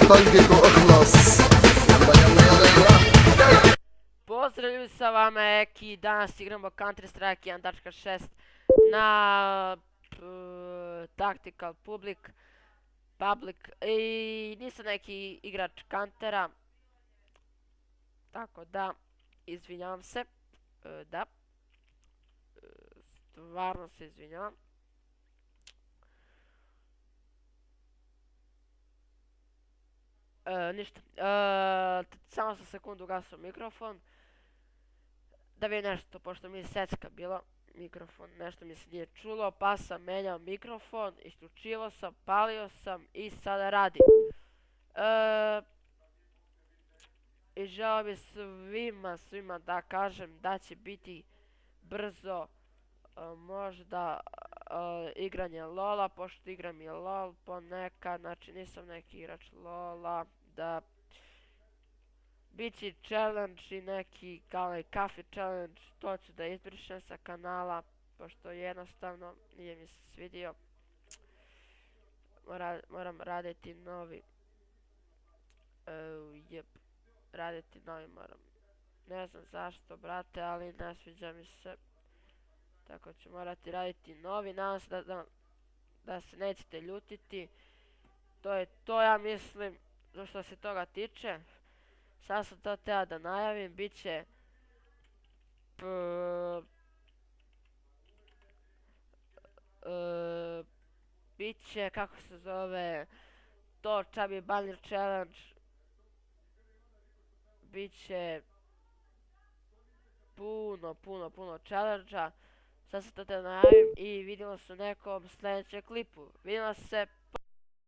طلقك واخلص. يلا يلا يلا يلا. Pozdrav ljudi, sa vama je Eki, danas igramo Counter Strike 1.6 na Tactical Public i nisam neki igrač Countera, tako da izvinjavam se, da, stvarno se izvinjavam. Ništa, samo za sekundu ugasio mikrofon. Da vidim nešto, pošto mi je secka bilo mikrofon, nešto mi se nije čulo, pa sam menjao mikrofon, isključivo sam, palio sam i sada radi. I želio bi svima da kažem da će biti brzo možda igranje LOL-a, pošto igram i LOL ponekad, znači nisam neki igrač LOL-a, da biće challenge i neki kao i kafe challenge, to ću da izbrišem sa kanala, pošto jednostavno nije mi se svidio. Moram raditi novi, raditi novi moram. Ne znam zašto, brate, ali ne sviđa mi se. Tako ću morati raditi novi, nadam se da se nećete ljutiti. To je to, ja mislim, što se toga tiče. Sad sam to teo da najavim, biće, kako se zove, to Chubby Bunny Challenge, biće puno challenge-a. Sad sam to teo da najavim i vidimo se u nekom sljedećem klipu. Vidimo se.